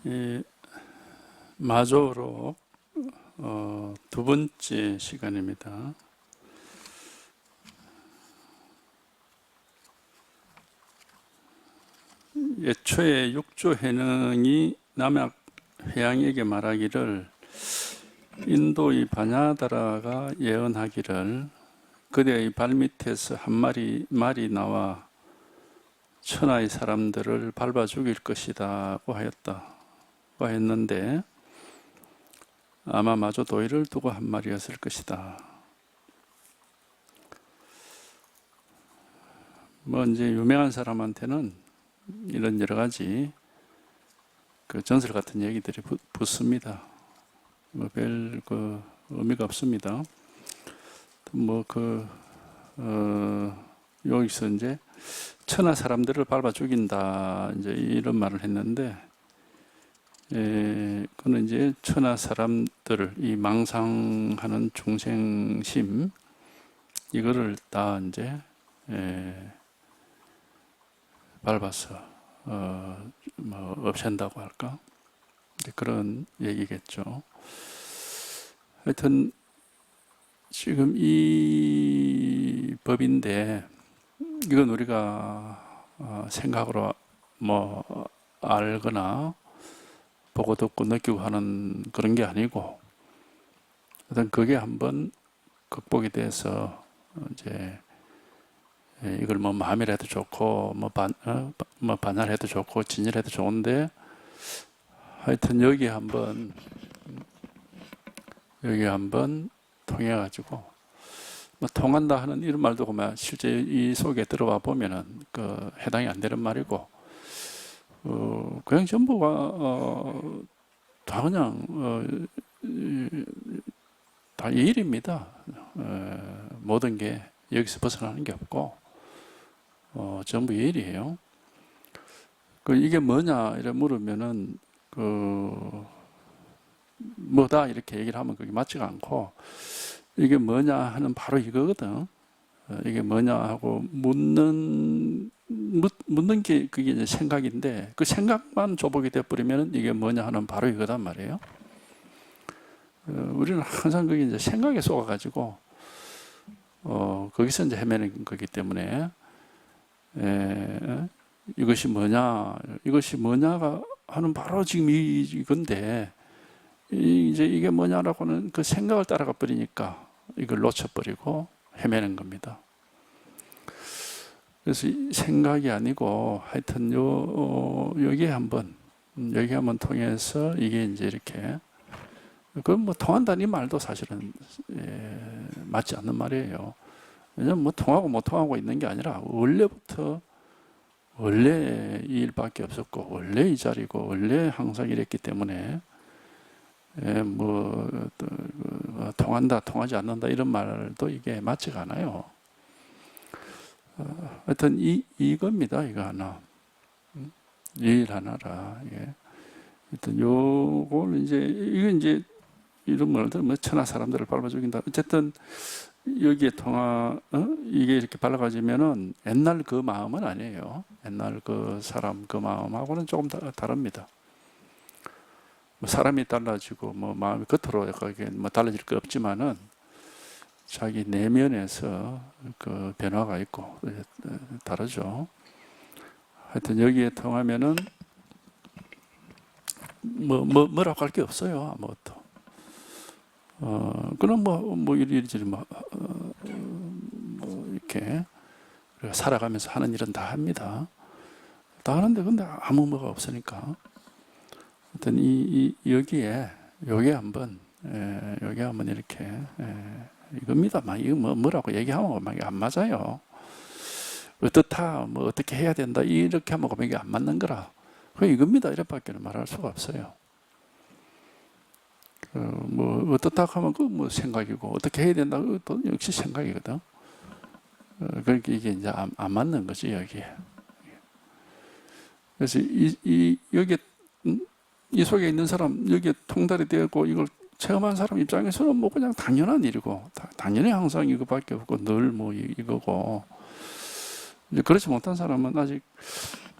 이 마조로 두 번째 시간입니다. 예초에 육조 해능이 남약 회양에게 말하기를 인도의 바냐다라가 예언하기를 그대의 발밑에서 한 말이 나와 천하의 사람들을 밟아 죽일 것이다고 했는데 아마 마저 도의를 두고 한 말이었을 것이다. 뭐 이제 유명한 사람한테는 이런 여러 가지 그 전설 같은 얘기들이 붙습니다. 뭐 별 의미가 없습니다. 여기서 이제 천하 사람들을 밟아 죽인다 이제 이런 말을 했는데, 그는 이제 천하 사람들 이 망상하는 중생심 이거를 다 이제 밟아서 없앤다고 할까? 그런 얘기겠죠. 하여튼 지금 이 법인데 이건 우리가 생각으로 뭐 알거나 보고 듣고 느끼고 하는 그런 게 아니고, 일단 그게 한번 극복이 돼서 이제 이걸 뭐 마음이라도 좋고 뭐 반야해도 좋고 진열해도 좋은데, 하여튼 여기 한번 통해 가지고 뭐 통한다 하는 이런 말도 그만 실제 이 속에 들어와 보면은 그 해당이 안 되는 말이고, 그냥 전부가 다 그냥 다 예일입니다. 모든 게 여기서 벗어나는 게 없고 전부 예일이에요. 이게 뭐냐 이래 물으면은 뭐다 이렇게 얘기를 하면 그게 맞지가 않고, 이게 뭐냐 하는 바로 이거거든. 이게 뭐냐 하고 묻는 게 그게 이제 생각인데, 그 생각만 조복이 돼버리면 이게 뭐냐 하는 바로 이거단 말이에요. 우리는 항상 그게 이제 생각에 속아가지고 거기서 이제 헤매는 거기 때문에 이것이 뭐냐가 하는 바로 지금 이건데, 이제 이게 뭐냐라고는 그 생각을 따라가 버리니까 이걸 놓쳐버리고 헤매는 겁니다. 그래서 생각이 아니고 하여튼 여기에 한번 통해서 이게 이제 이렇게 그건 뭐 통한다는 이 말도 사실은 맞지 않는 말이에요. 왜냐면 뭐 통하고 못 통하고 있는 게 아니라 원래부터 원래 이 일밖에 없었고 원래 이 자리고 원래 항상 이랬기 때문에 통한다 통하지 않는다 이런 말도 이게 맞지가 않아요. 하여튼 이겁니다. 이거 하나 이 일 하나라. 하여튼 요걸 이건 이제 이런 말들 뭐 천하 사람들을 밟아 죽인다. 어쨌든 여기에 이게 이렇게 발라가지면은 옛날 그 마음은 아니에요. 옛날 그 사람 그 마음하고는 조금 다릅니다. 뭐 사람이 달라지고 뭐 마음이 겉으로 뭐 달라질 거 없지만은 자기 내면에서 그 변화가 있고 다르죠. 하여튼 여기에 통하면은 뭐라고 할 게 없어요. 아무것도. 그럼 이리저리 이렇게 우리가 살아가면서 하는 일은 다 합니다. 다 하는데 근데 아무 뭐가 없으니까. 하여튼 여기에 한번 이렇게 이겁니다. 이거 뭐라고 얘기하면 막 안 맞아요. 어떻다 뭐 어떻게 해야 된다 이렇게 하면 이게 안 맞는 거라. 이겁니다. 이렇게밖에는 말할 수가 없어요. 뭐 어떻다 하면 뭐 생각이고 어떻게 해야 된다 또 역시 생각이거든. 그러니까 이게 이제 안 맞는 거지 여기에. 그래서 여기 이 속에 있는 사람 여기에 통달이 되고 이걸 체험한 사람 입장에서는 뭐 그냥 당연한 일이고 당연히 항상 이거밖에 없고 늘 뭐 이거고, 이제 그렇지 못한 사람은 아직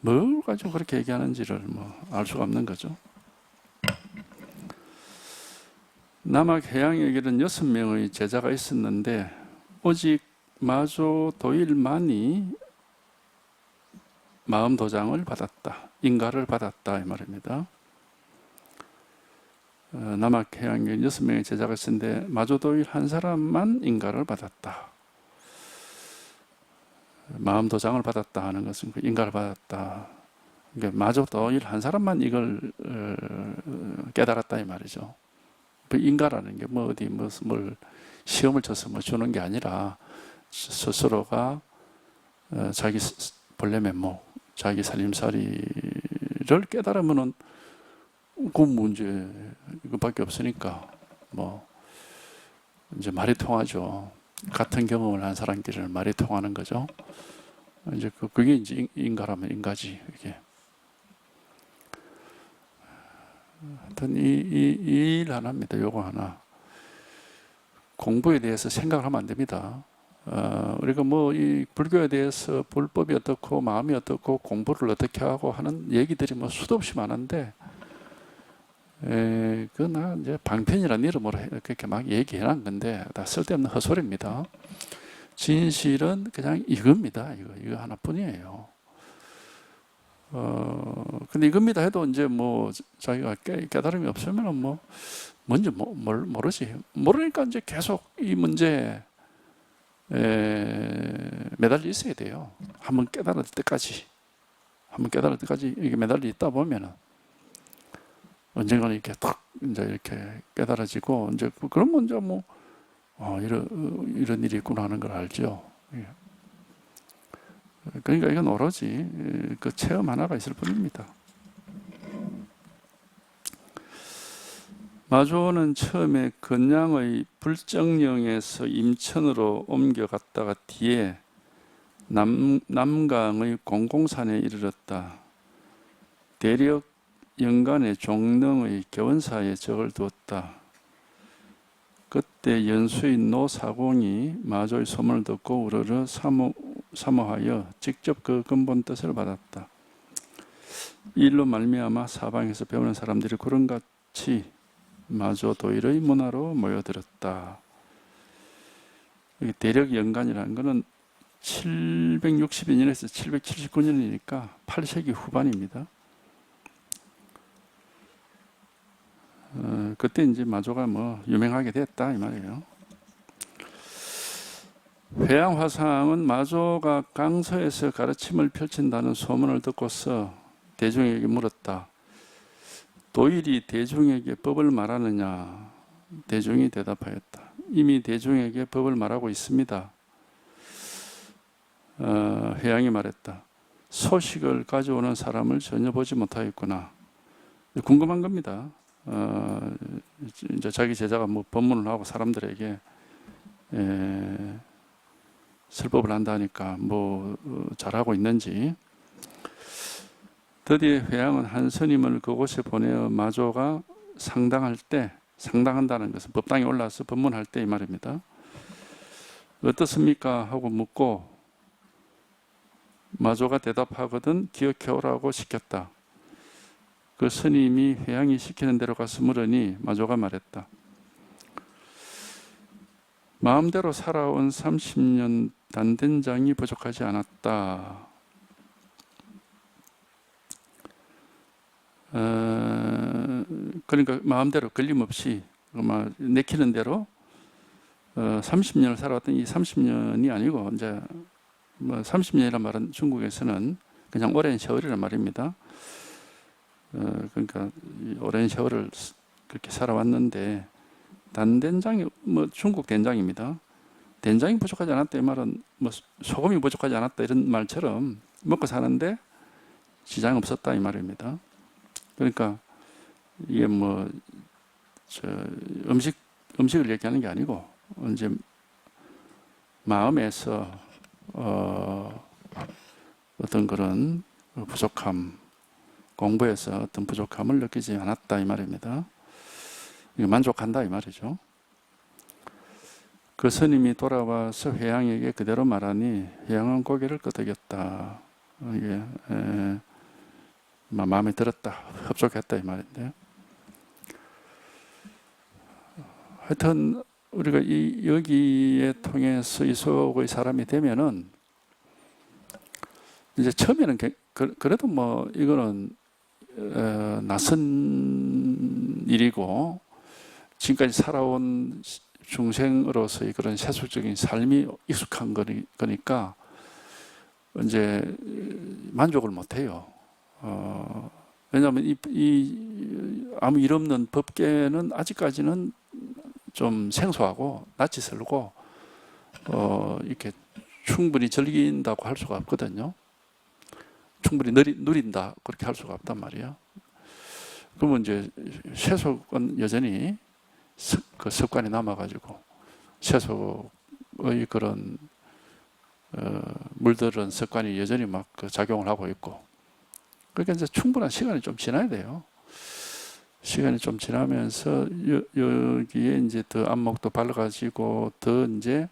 뭘 가지고 그렇게 얘기하는지를 뭐 알 수가 없는 거죠. 남악 해양에게는 6명의 제자가 있었는데 오직 마조 도일만이 마음 도장을 받았다. 인가를 받았다 이 말입니다. 남악 해양에 6명의 제자가 있었는데 마조 도일 한 사람만 인가를 받았다. 마음 도장을 받았다 하는 것은 그 인가를 받았다. 그러니까 마조 도일 한 사람만 이걸 깨달았다 이 말이죠. 그 인가라는 게 뭐 어디 뭘 시험을 쳐서 뭐 주는 게 아니라 스스로가 자기 본래 면목, 자기 살림살이를 깨달으면은 그 문제 이거밖에 없으니까 뭐 이제 말이 통하죠. 같은 경험을 한 사람끼리는 말이 통하는 거죠. 이제 그게 이제 인가라면 인가지 이게. 하여튼 이 일 하나입니다. 요거 하나. 공부에 대해서 생각을 하면 안 됩니다. 우리가 뭐 이 불교에 대해서 불법이 어떻고 마음이 어떻고 공부를 어떻게 하고 하는 얘기들이 뭐 수도 없이 많은데, 그나 이제 방편이라는 이름으로 그렇게 막 얘기해놓은 건데 다 쓸데없는 헛소리입니다. 진실은 그냥 이겁니다. 이거 하나뿐이에요. 근데 이겁니다 해도 이제 뭐 자기가 깨달음이 없으면 뭐 뭔지 모르지. 모르니까 이제 계속 이 문제에 매달려 있어야 돼요. 한번 깨달을 때까지. 이게 매달려 있다 보면은 언젠가는 이렇게 탁 이제 이렇게 깨달아지고 이제 그러면 이제 뭐 이런 일이 있구나 하는 걸 알죠. 그러니까 이건 오로지 그 체험 하나가 있을 뿐입니다. 마조는 처음에 건양의 불정령에서 임천으로 옮겨갔다가 뒤에 남강의 공공산에 이르렀다. 대력 연간의 종릉의 교원사에 적을 두었다. 그때 연수인 노사공이 마조의 소문을 듣고 우러러 사모하여 직접 그 근본 뜻을 받았다. 이 일로 말미암아 사방에서 배우는 사람들이 구름같이 마조 도일의 문화로 모여들었다. 대력 연간이라는 것은 762년에서 779년이니까 8세기 후반입니다. 그때 이제 마조가 뭐 유명하게 됐다 이 말이에요. 회양화상은 마조가 강서에서 가르침을 펼친다는 소문을 듣고서 대중에게 물었다. 도일이 대중에게 법을 말하느냐? 대중이 대답하였다. 이미 대중에게 법을 말하고 있습니다. 회양이 말했다. 소식을 가져오는 사람을 전혀 보지 못하였구나. 궁금한 겁니다. 이제 자기 제자가 뭐 법문을 하고 사람들에게 설법을 한다니까 뭐 잘하고 있는지. 드디어 회양은 한 스님을 그곳에 보내어 마조가 상당한다는 것은 법당에 올라와서 법문할 때 이 말입니다. 어떻습니까? 하고 묻고 마조가 대답하거든 기억해오라고 시켰다. 그 스님이 회양이 시키는 대로 가서 물으니 마조가 말했다. 마음대로 살아온 30년 단된장이 부족하지 않았다. 그러니까 마음대로 걸림없이 내키는 대로 30년을 살아왔던 이 30년이 아니고 이제 뭐 30년이란 말은 중국에서는 그냥 오랜 세월이란 말입니다. 그러니까 오랜 세월을 그렇게 살아왔는데 단된장이 뭐 중국 된장입니다. 된장이 부족하지 않았다 이 말은 뭐 소금이 부족하지 않았다 이런 말처럼 먹고 사는데 지장이 없었다 이 말입니다. 그러니까 이게 뭐 음식을 얘기하는 게 아니고 이제 마음에서 어떤 그런 부족함, 공부에서 어떤 부족함을 느끼지 않았다 이 말입니다. 만족한다 이 말이죠. 그 스님이 돌아와서 회양에게 그대로 말하니 회양은 고개를 끄덕였다. 이게 마음에 들었다, 흡족했다 이 말인데 하여튼 우리가 여기에 통해서 이 속의 사람이 되면은 이제 처음에는 그래도 뭐 이거는 낯선 일이고 지금까지 살아온 중생으로서의 그런 세속적인 삶이 익숙한 거니까 이제 만족을 못 해요. 왜냐하면 아무 일 없는 법계는 아직까지는 좀 생소하고 낯이 설고 이렇게 충분히 즐긴다고 할 수가 없거든요. 충분히 누린다 그렇게 할 수가 없단 말이에요. 그러면 이제 세속은 여전히 그 습관이 남아가지고 세속의 그런 물들은 습관이 여전히 막 그 작용을 하고 있고, 그러니까 이제 충분한 시간이 좀 지나야 돼요. 시간이 좀 지나면서 여기에 이제 더 안목도 밝아지고 더 이제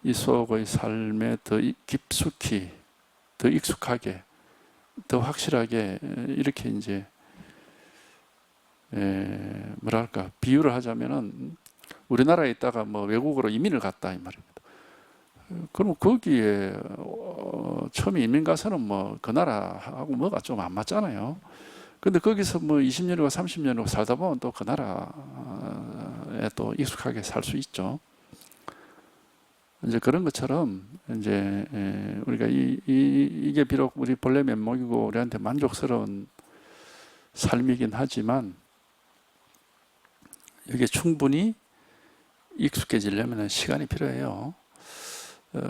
이 속의 삶에 더 깊숙이, 더 익숙하게, 더 확실하게 이렇게 이제 뭐랄까 비유를 하자면은 우리나라에 있다가 뭐 외국으로 이민을 갔다 이 말입니다. 그럼 거기에 처음에 이민 가서는 뭐 그 나라하고 뭐가 좀 안 맞잖아요. 근데 거기서 뭐 20년이고 30년이고 살다 보면 또 그 나라에 또 익숙하게 살 수 있죠. 이제 그런 것처럼 이제 우리가 이게 비록 우리 본래 면목이고 우리한테 만족스러운 삶이긴 하지만 여기에 충분히 익숙해지려면 시간이 필요해요.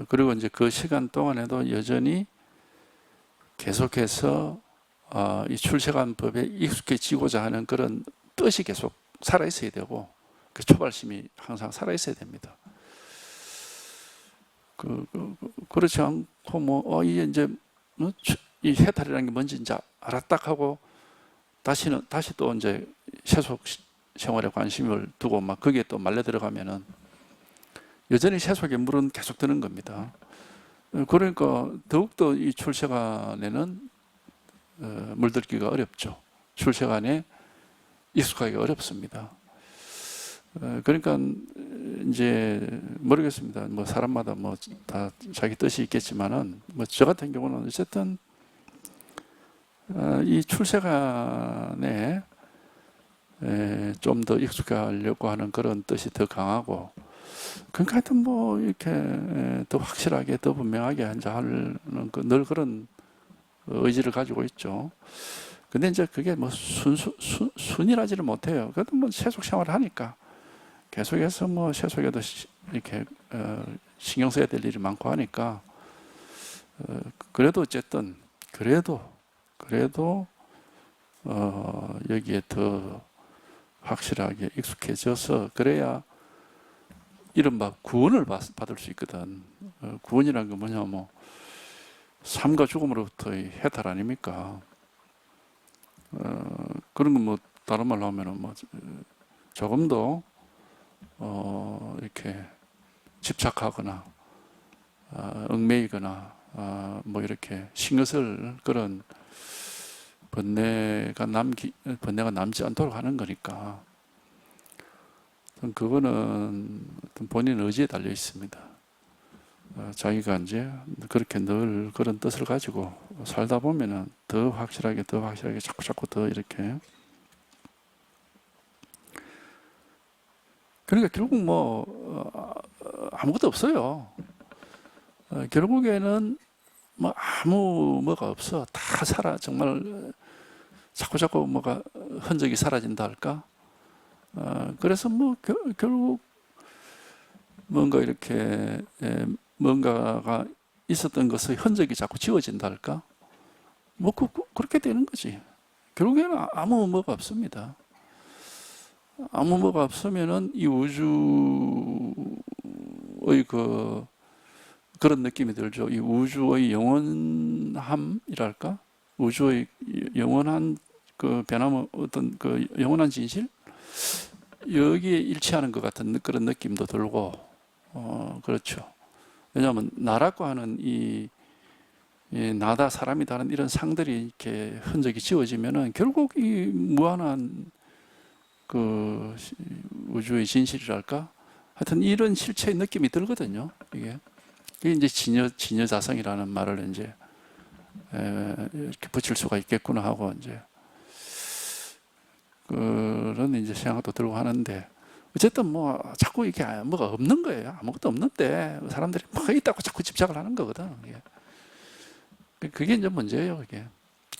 그리고 이제 그 시간 동안에도 여전히 계속해서 이 출세관 법에 익숙해지고자 하는 그런 뜻이 계속 살아있어야 되고 그 초발심이 항상 살아있어야 됩니다. 그렇지 않고 뭐 이게 이제 이 해탈이라는 게 뭔지 이제 알았다 하고 다시 또 이제 세속 생활에 관심을 두고 막 거기에 또 말려 들어가면은 여전히 세속의 물은 계속 드는 겁니다. 그러니까 더욱더 이 출세관에는 물들기가 어렵죠. 출세관에 익숙하기가 어렵습니다. 그러니까 이제 모르겠습니다. 뭐 사람마다 뭐 다 자기 뜻이 있겠지만은 뭐 저 같은 경우는 어쨌든 이 출세관에 좀 더 익숙하려고 하는 그런 뜻이 더 강하고, 그러니까 하여튼 뭐 이렇게 더 확실하게 더 분명하게 하는 늘 그런 의지를 가지고 있죠. 근데 이제 그게 뭐 순이라지를 못해요. 그래도 뭐 세속 생활을 하니까 계속해서 뭐 세속에도 이렇게 신경 써야 될 일이 많고 하니까 그래도 어쨌든 그래도 여기에 더 확실하게 익숙해져서 그래야 이른바 구원을 받을 수 있거든. 구원이라는 게 뭐냐, 뭐 삶과 죽음으로부터의 해탈 아닙니까? 그런 건 뭐 다른 말로 하면은 뭐 조금도 이렇게 집착하거나 얽매이거나 뭐 이렇게 신경 쓸 그런 번뇌가 남지 않도록 하는 거니까 그거는 본인 의지에 달려 있습니다. 자기가 이제 그렇게 늘 그런 뜻을 가지고 살다 보면은 더 확실하게 자꾸 더 이렇게, 그러니까 결국 뭐 아무것도 없어요. 결국에는 뭐 아무 뭐가 없어. 다 정말 자꾸 뭐가 흔적이 사라진다 할까? 그래서 뭐 결국 뭔가 이렇게 뭔가가 있었던 것의 흔적이 자꾸 지워진다 할까? 뭐 그렇게 되는 거지. 결국에는 아무 뭐가 없습니다. 아무 뭐가 없으면은 이 우주의 그런 느낌이 들죠. 이 우주의 영원함이랄까? 우주의 영원한 그 변함, 어떤 그 영원한 진실? 여기에 일치하는 것 같은 그런 느낌도 들고, 그렇죠. 왜냐하면 나라고 하는 이 나다 사람이다는 이런 상들이 이렇게 흔적이 지워지면은 결국 이 무한한 그 우주의 진실이랄까? 하여튼 이런 실체의 느낌이 들거든요. 이게 이제 진여자성이라는 말을 이제 이렇게 붙일 수가 있겠구나 하고 이제 그런 이제 생각도 들고 하는데, 어쨌든 뭐 자꾸 이게 뭐가 없는 거예요. 아무것도 없는데 사람들이 뭐가 있다고 자꾸 집착을 하는 거거든. 그게 이제 문제예요. 그게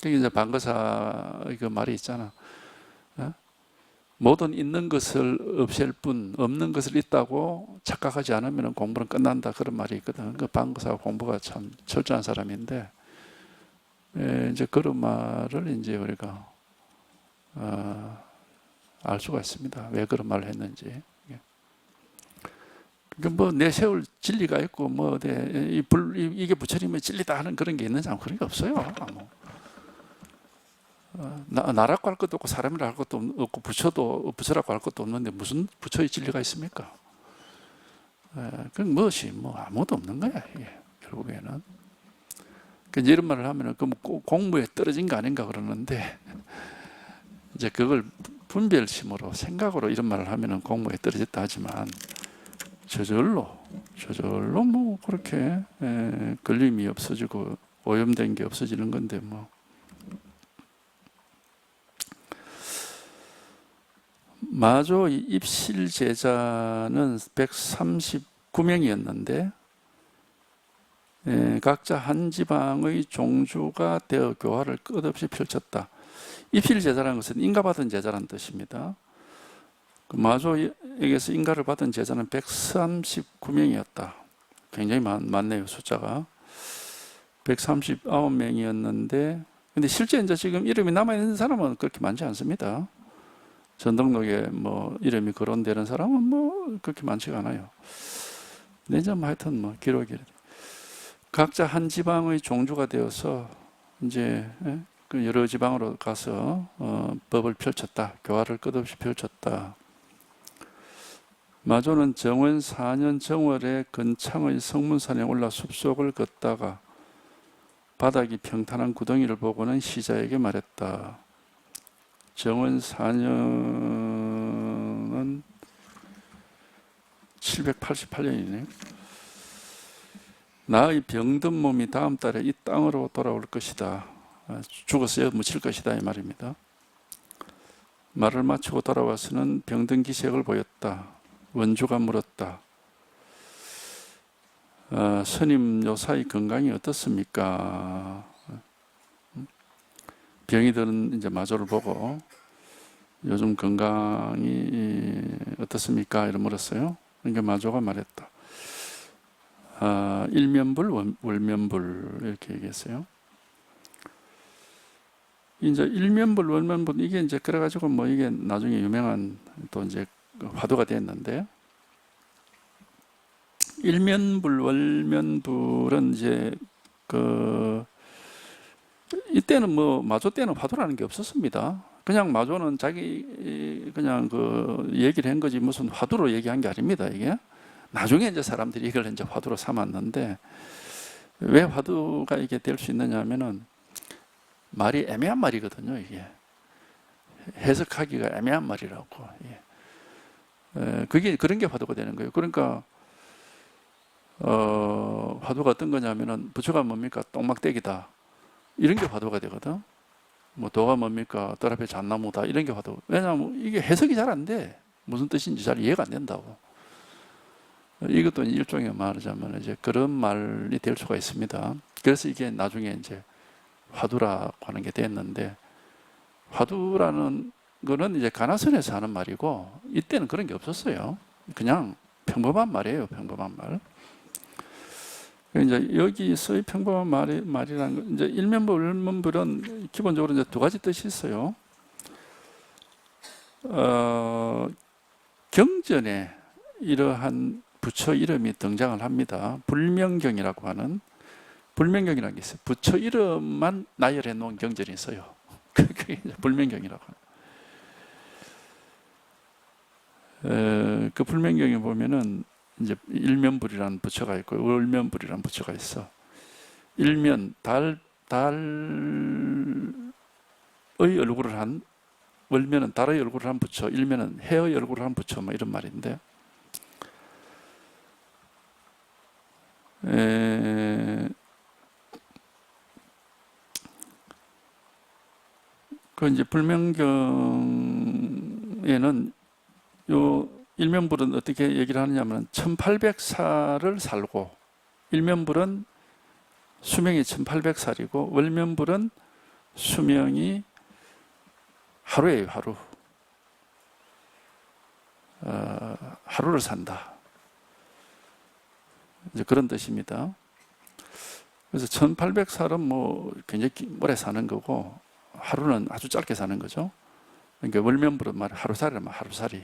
이제 방거사 그 말이 있잖아. 모든 있는 것을 없앨 뿐 없는 것을 있다고 착각하지 않으면 공부는 끝난다, 그런 말이 있거든. 그 방거사가 공부가 참 철저한 사람인데, 이제 그런 말을 이제 우리가 알 수가 있습니다. 왜 그런 말을 했는지. 뭐 내세울 진리가 있고 뭐 이게 부처님의 진리다 하는 그런 게 있는지, 그런 게 없어요. 나라고 할 것도 없고 사람이라고 할 것도 없고 부처라고 할 것도 없는데 무슨 부처의 진리가 있습니까? 그건 무엇이 뭐 아무것도 없는 거야, 이게 결국에는. 그러니까 이런 말을 하면은 그 공무에 떨어진 거 아닌가 그러는데, 이제 그걸 분별심으로 생각으로 이런 말을 하면은 공무에 떨어졌다 하지만, 저절로 뭐 그렇게 걸림이 없어지고 오염된 게 없어지는 건데 뭐. 마조 입실 제자는 139명이었는데 각자 한 지방의 종주가 되어 교화를 끝없이 펼쳤다. 입실 제자라는 것은 인가받은 제자라는 뜻입니다. 마조에게서 인가를 받은 제자는 139명이었다. 굉장히 많네요, 숫자가. 139명이었는데, 근데 실제 이제 지금 이름이 남아있는 사람은 그렇게 많지 않습니다. 전등록에 뭐 이름이 거론되는 사람은 뭐 그렇게 많지가 않아요. 근데 이제 뭐 하여튼 뭐 기록이 각자 한 지방의 종주가 되어서 이제 그 여러 지방으로 가서 법을 펼쳤다. 교화를 끝없이 펼쳤다. 마조는 정원 4년 정월에 근창의 성문산에 올라 숲속을 걷다가 바닥이 평탄한 구덩이를 보고는 시자에게 말했다. 정원 4년은 788년이네. 나의 병든 몸이 다음 달에 이 땅으로 돌아올 것이다. 죽어서 묻힐 것이다, 이 말입니다. 말을 마치고 돌아와서는 병든 기색을 보였다. 원주가 물었다. 스님 요사이 건강이 어떻습니까? 병이 든 이제 마조를 보고 요즘 건강이 어떻습니까? 이렇게 물었어요. 그러니까 마조가 말했다. 일면불, 월면불 이렇게 얘기했어요. 이제 일면불, 월면불 이게 이제 그래가지고 뭐 이게 나중에 유명한 또 이제 화두가 됐는데, 일면불, 월면불은 이제 이때는 뭐 마조 때는 화두라는 게 없었습니다. 그냥 마조는 자기 그냥 얘기를 한 거지 무슨 화두로 얘기한 게 아닙니다. 이게 나중에 이제 사람들이 이걸 이제 화두로 삼았는데, 왜 화두가 이게 될 수 있느냐 하면은 말이 애매한 말이거든요. 이게 해석하기가 애매한 말이라고. 그게 그런 게 화두가 되는 거예요. 그러니까 화두가 어떤 거냐면은 부처가 뭡니까? 똥막대기다. 이런 게 화두가 되거든. 뭐 도가 뭡니까? 뜰 앞에 잣나무다. 이런 게 화두. 왜냐하면 이게 해석이 잘 안 돼. 무슨 뜻인지 잘 이해가 안 된다고. 이것도 일종의 말하자면 이제 그런 말이 될 수가 있습니다. 그래서 이게 나중에 이제 화두라고 하는 게 됐는데, 화두라는 거는 이제 가나선에서 하는 말이고, 이때는 그런 게 없었어요. 그냥 평범한 말이에요. 평범한 말. 이제 여기서의 평범한 말이라는 건 이제 일면불, 월면불은 기본적으로 이제 두 가지 뜻이 있어요. 경전에 이러한 부처 이름이 등장을 합니다. 불명경이라고 하는, 불명경이라는 게 있어요. 부처 이름만 나열해 놓은 경전이 있어요. 그게 불명경이라고 합니다. 그 불명경에 보면은 이제 일면불이라는 부처가 있고 월면불이라는 부처가 있어. 일면 달의 얼굴을 한 월면은 달의 얼굴을 한 붙여, 일면은 해의 얼굴을 한 붙여, 뭐 이런 말인데, 그 이제 불명경에는 요 일면불은 어떻게 얘기를 하느냐면 1800살을 살고, 일면불은 수명이 1800살이고 월면불은 수명이 하루예요, 하루. 하루를 산다. 이제 그런 뜻입니다. 그래서 1800살은 뭐 굉장히 오래 사는 거고, 하루는 아주 짧게 사는 거죠. 그러니까 월면불은 말 하루살이라면 하루살이.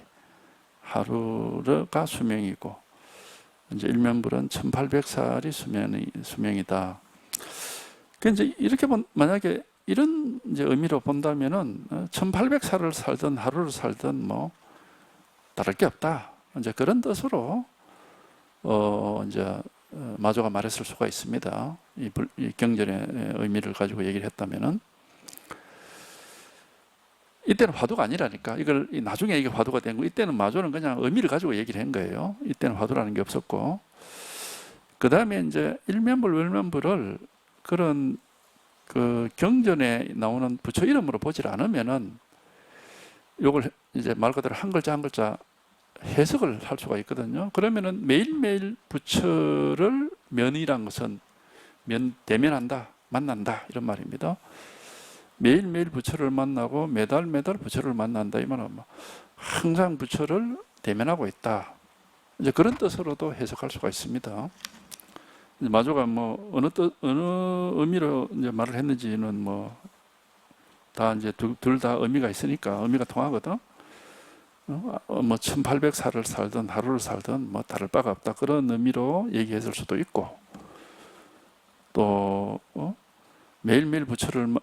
하루가 수명이고, 이제 일면불은 1800살이 수명이다. 그 이제 이렇게 만약에 이런 이제 의미로 본다면은 1800살을 살든 하루를 살든 뭐 다를 게 없다. 이제 그런 뜻으로 이제 마조가 말했을 수가 있습니다. 이 경전의 의미를 가지고 얘기를 했다면은, 이때는 화두가 아니라니까. 이걸 나중에 이게 화두가 된 거. 이때는 마조는 그냥 의미를 가지고 얘기를 한 거예요. 이때는 화두라는 게 없었고, 그 다음에 이제 일면불, 월면불을 그런 그 경전에 나오는 부처 이름으로 보질 않으면은 요걸 이제 말 그대로 한 글자 한 글자 해석을 할 수가 있거든요. 그러면은 매일매일 부처를 면이란 것은 대면한다, 만난다 이런 말입니다. 매일매일 부처를 만나고 매달 부처를 만난다 이 말은 항상 부처를 대면하고 있다. 이제 그런 뜻으로도 해석할 수가 있습니다. 마조가 뭐 어느 의미로 이제 말을 했는지는 뭐 다 이제 둘 다 의미가 있으니까 의미가 통하거든. 뭐 1800살을 살든 하루를 살든 뭐 다를 바가 없다. 그런 의미로 얘기했을 수도 있고, 또 매일매일 부처를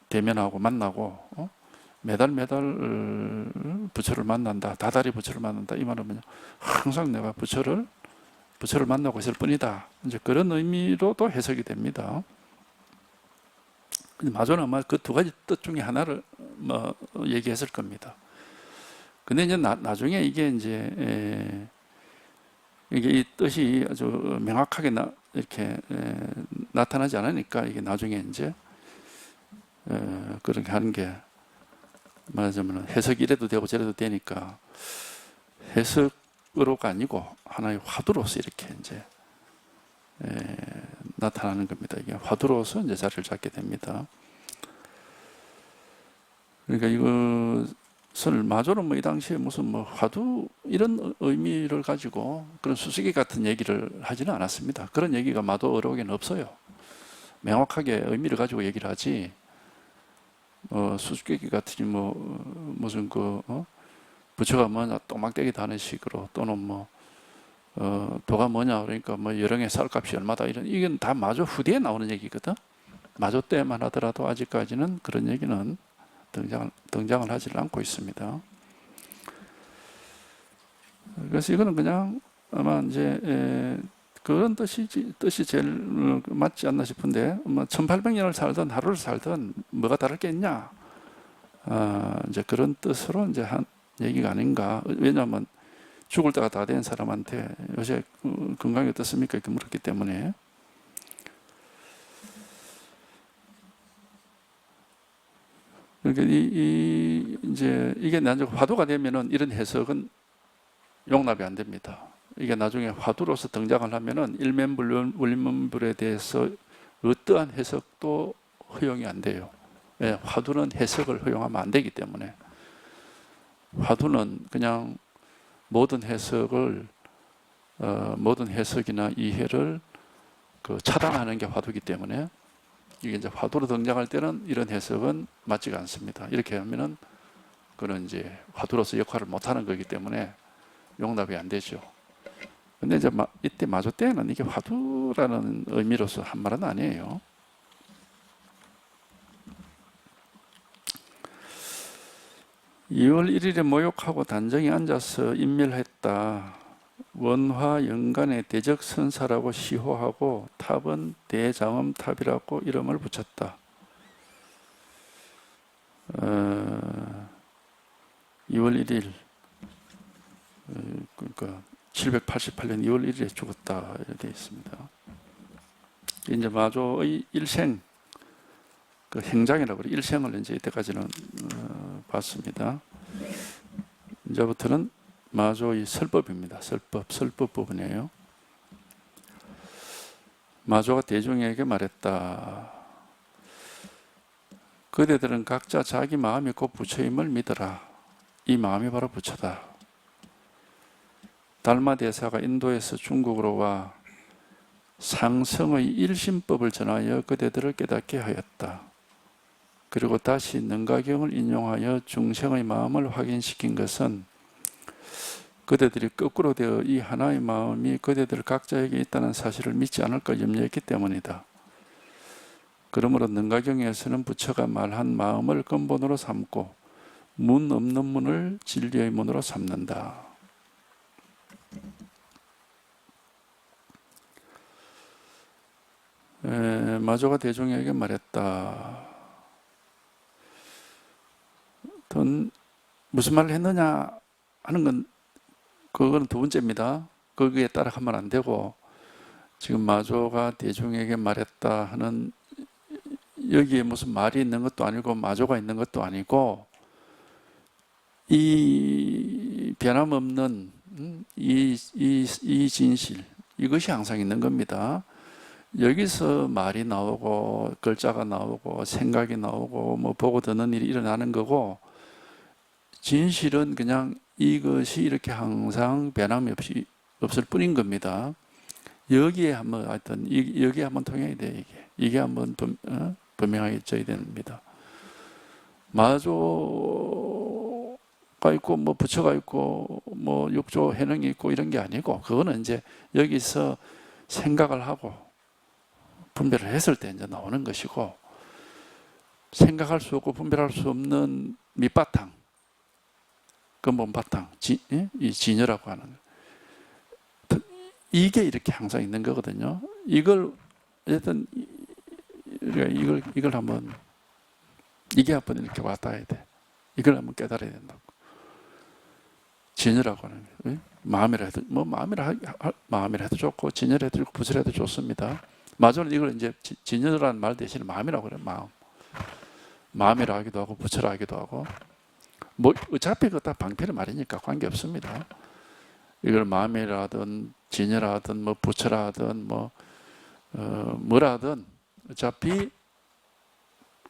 대면하고 만나고 매달 부처를 만난다. 다달이 부처를 만난다. 이 말은 항상 내가 부처를 만나고 있을 뿐이다. 이제 그런 의미로도 해석이 됩니다. 마조는 아마 그 두 가지 뜻 중에 하나를 뭐 얘기했을 겁니다. 근데 이제 나중에 이게 이제 이게 이 뜻이 아주 명확하게 이렇게 나타나지 않으니까 이게 나중에 이제 그렇게 하는 게 말하자면 해석이 이래도 되고 저래도 되니까 해석으로가 아니고 하나의 화두로서 이렇게 이제 나타나는 겁니다. 이게 화두로서 이제 자리를 잡게 됩니다. 그러니까 이것을 마조는 뭐 이 당시에 무슨 뭐 화두 이런 의미를 가지고 그런 수수기 같은 얘기를 하지는 않았습니다. 그런 얘기가 마도 어록에는 없어요. 명확하게 의미를 가지고 얘기를 하지, 수수께끼 같으니 무슨 부처가 뭐냐 똥막대기도 하는 식으로, 또는 도가 뭐냐 그러니까 여령의 쌀값이 얼마다, 이건 다 마조 후대에 나오는 얘기거든. 마조 때만 하더라도 아직까지는 그런 얘기는 등장을 하지 않고 있습니다. 그래서 이거는 그냥 아마 이제 그런 뜻이 제일 맞지 않나 싶은데, 1800년을 살든 하루를 살든 뭐가 다를 게 있냐, 이제 그런 뜻으로 이제 한 얘기가 아닌가. 왜냐하면 죽을 때가 다 된 사람한테 요새 건강이 어떻습니까? 이렇게 물었기 때문에. 그러니까 이제 이게 나중에 화두가 되면은 이런 해석은 용납이 안 됩니다. 이게 나중에 화두로서 등장을 하면은 일면불, 월면불에 대해서 어떠한 해석도 허용이 안 돼요. 예, 화두는 해석을 허용하면 안 되기 때문에. 화두는 그냥 모든 해석이나 이해를 차단하는 게 화두이기 때문에, 이게 이제 화두로 등장할 때는 이런 해석은 맞지가 않습니다. 이렇게 하면은 그는 이제 화두로서 역할을 못하는 거기 때문에 용납이 안 되죠. 근데 이제 이때 마조 때는 이게 화두라는 의미로서 한 말은 아니에요. (2월 1일에) 모욕하고 단정히 앉아서 인멸했다. 원화 영간의 대적선사라고 시호하고 탑은 대장엄탑이라고 이름을 붙였다. 2월 1일, 그러니까 788년 2월 1일에 죽었다 이렇게 되어 있습니다. 이제 마조의 일생, 그 행장이라고 그래요. 일생을 이제 이때까지는 봤습니다. 이제부터는 마조의 설법입니다. 설법 부분이에요. 마조가 대중에게 말했다. 그대들은 각자 자기 마음이 곧 부처임을 믿어라. 이 마음이 바로 부처다. 달마 대사가 인도에서 중국으로 와 상성의 일심법을 전하여 그대들을 깨닫게 하였다. 그리고 다시 능가경을 인용하여 중생의 마음을 확인시킨 것은 그대들이 거꾸로 되어 이 하나의 마음이 그대들 각자에게 있다는 사실을 믿지 않을까 염려했기 때문이다. 그러므로 능가경에서는 부처가 말한 마음을 근본으로 삼고 문 없는 문을 진리의 문으로 삼는다. 마조가 대중에게 말했다. 무슨 말을 했느냐 하는 건 그거는 두 번째입니다. 거기에 따라가면 안 되고, 지금 마조가 대중에게 말했다 하는 여기에 무슨 말이 있는 것도 아니고 마조가 있는 것도 아니고, 이 변함없는 이 진실, 이것이 항상 있는 겁니다. 여기서 말이 나오고 글자가 나오고 생각이 나오고 뭐 보고 듣는 일이 일어나는 거고, 진실은 그냥 이것이 이렇게 항상 변함이 없이 없을 뿐인 겁니다. 여기에 한번 하여튼 여기에 한번 통해야 돼. 이게 한번 분명하게 져야 됩니다. 마조가 있고 뭐 부처가 있고 뭐 육조 해능이 있고 이런 게 아니고, 그거는 이제 여기서 생각을 하고 분별을 했을 때 이제 나오는 것이고, 생각할 수 없고 분별할 수 없는 밑바탕, 근본 바탕, 이 진여라고 하는, 이게 이렇게 항상 있는 거거든요. 이걸 어쨌든 우리가 이걸 한번, 이게 한번 이렇게 와닿아야 돼. 이걸 한번 깨달아야 된다고. 진여라고 하는 거예요. 마음이라 해도 뭐 마음이라 해도 좋고 진여라 해도 좋고 부처라 해도 좋습니다. 마저는 이걸 이제 진여라는 말 대신에 마음이라고 그래요. 마음이라 하기도 하고 부처라 하기도 하고, 뭐 어차피 그거 다 방패의 말이니까 관계 없습니다. 이걸 마음이라든 진여라든 뭐 부처라든 뭐 뭐라든 어차피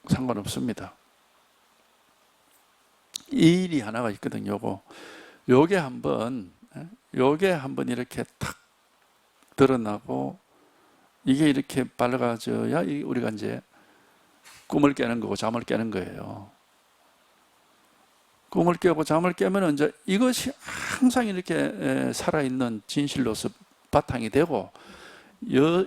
상관없습니다. 이 일이 하나가 있거든요. 요게 한번 이렇게 탁 드러나고 이게 이렇게 밝아져야 우리가 이제 꿈을 깨는 거고 잠을 깨는 거예요. 꿈을 깨고 잠을 깨면 이제 이것이 항상 이렇게 살아있는 진실로서 바탕이 되고, 여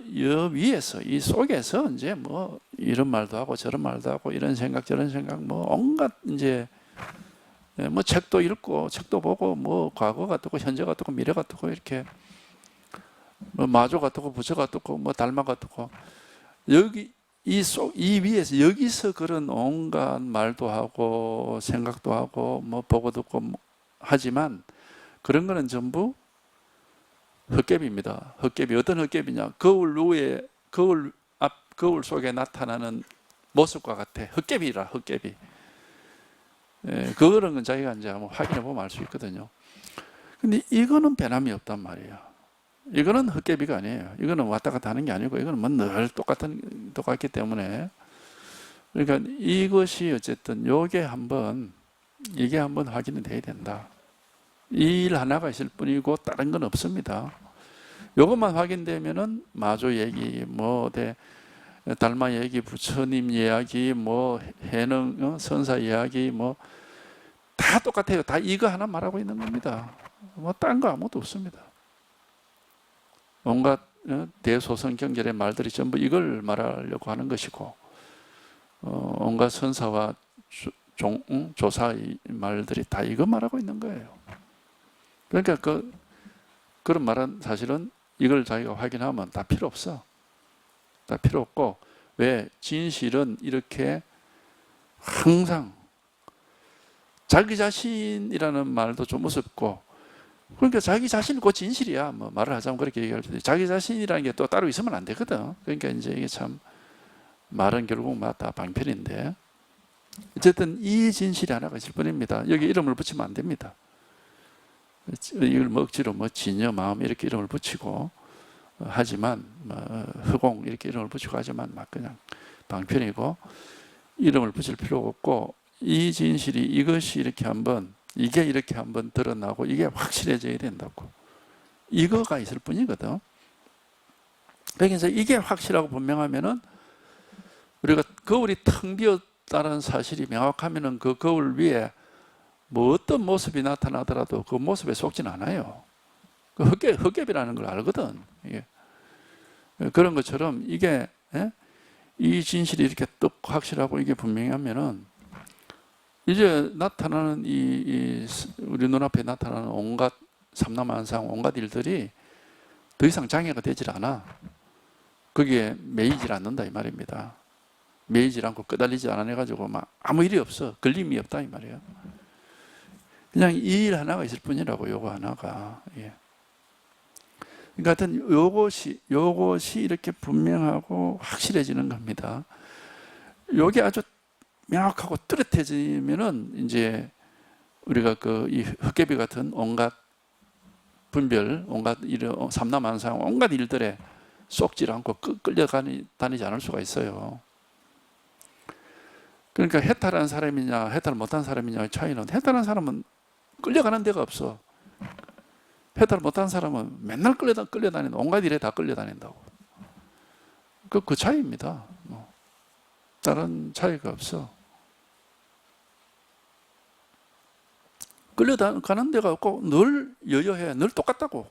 위에서, 이 속에서 이제 뭐 이런 말도 하고 저런 말도 하고 이런 생각 저런 생각 뭐 온갖 이제 뭐 책도 읽고 책도 보고 뭐 과거가 어떻고 현재가 어떻고 미래가 어떻고 이렇게 뭐 마조가 어떻고 부처가 어떻고 뭐 달마가 어떻고, 여기 이 위에서 여기서 그런 온갖 말도 하고 생각도 하고 뭐 보고 듣고 뭐 하지만 그런 거는 전부 헛개비입니다. 헛개비. 어떤 헛개비냐? 거울 속에 나타나는 모습과 같아. 헛개비라, 헛개비. 그런 건 자기가 이제 한번 확인해 보면 알 수 있거든요. 근데 이거는 변함이 없단 말이에요. 이거는 헛개비가 아니에요. 이거는 왔다 갔다 하는 게 아니고, 이거는 뭐 늘 똑같기 때문에. 그러니까 이것이 어쨌든 이게 한번 확인이 돼야 된다. 이 일 하나가 있을 뿐이고 다른 건 없습니다. 이것만 확인되면은 마조 얘기, 달마 얘기, 부처님 이야기, 해능, 선사 이야기, 다 똑같아요. 다 이거 하나 말하고 있는 겁니다. 딴 거 아무것도 없습니다. 온갖 대소선 경전의 말들이 전부 이걸 말하려고 하는 것이고, 온갖 선사와 조사의 말들이 다 이거 말하고 있는 거예요. 그러니까 그런 말은 사실은 이걸 자기가 확인하면 다 필요 없어. 다 필요 없고, 왜? 진실은 이렇게 항상 자기 자신이라는 말도 좀 우습고, 그러니까 자기 자신이 곧 진실이야. 뭐 말을 하자면 그렇게 얘기할 때 자기 자신이라는 게 또 따로 있으면 안 되거든. 그러니까 이제 이게 참 말은 결국 다 방편인데, 어쨌든 이 진실이 하나가 있을 뿐입니다. 여기 이름을 붙이면 안 됩니다. 이걸 뭐 억지로 뭐 진여 마음 이렇게 이름을 붙이고 하지만 뭐 허공 이렇게 이름을 붙이고 하지만 막 그냥 방편이고, 이름을 붙일 필요가 없고, 이 진실이 이것이 이렇게 한번 이게 이렇게 한번 드러나고 이게 확실해져야 된다고, 이거가 있을 뿐이거든. 그래서 이게 확실하고 분명하면은 우리가 거울이 텅 비었다는 사실이 명확하면은 그 거울 위에 뭐 어떤 모습이 나타나더라도 그 모습에 속진 않아요. 그 헛개비라는 걸 알거든. 이게. 그런 것처럼 이게 이 진실이 이렇게 뚝 확실하고 이게 분명하면은 이제 나타나는 우리 눈앞에 나타나는 온갖 삼라만상 온갖 일들이 더 이상 장애가 되질 않아. 거기에 매이질 않는다 이 말입니다. 매이질 않고 끄달리지 않아가지고 막 아무 일이 없어. 걸림이 없다 이 말이에요. 그냥 이 일 하나가 있을 뿐이라고, 요거 하나가. 예. 그러니까 하여튼 요것이 이렇게 분명하고 확실해지는 겁니다. 요게 아주 명확하고 뚜렷해지면은 이제 우리가 이 헛개비 같은 온갖 분별, 온갖 삼라만상, 온갖 일들에 쏙질 않고 끌려다니지 않을 수가 있어요. 그러니까 해탈한 사람이냐 해탈 못한 사람이냐의 차이는, 해탈한 사람은 끌려가는 데가 없어. 해탈 못한 사람은 맨날 끌려다니는, 온갖 일에 다 끌려다닌다고. 그 차이입니다. 다른 차이가 없어. 끌려가는 데가 없고 늘 여여해. 늘 똑같다고.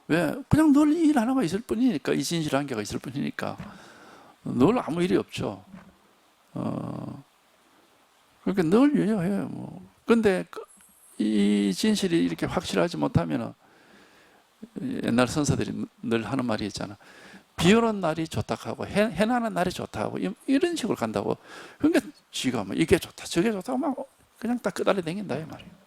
왜? 그냥 늘 일 하나가 있을 뿐이니까. 이 진실 한계가 있을 뿐이니까. 늘 아무 일이 없죠. 그러니까 늘 여여해. 근데 이 진실이 이렇게 확실하지 못하면 옛날 선사들이 늘 하는 말이 있잖아. 비 오는 날이 좋다 하고 해나는 날이 좋다 하고 이런 식으로 간다고. 그러니까 지가 뭐 이게 좋다 저게 좋다고 막 그냥 딱 끄달려 댕긴다 이 말이에요.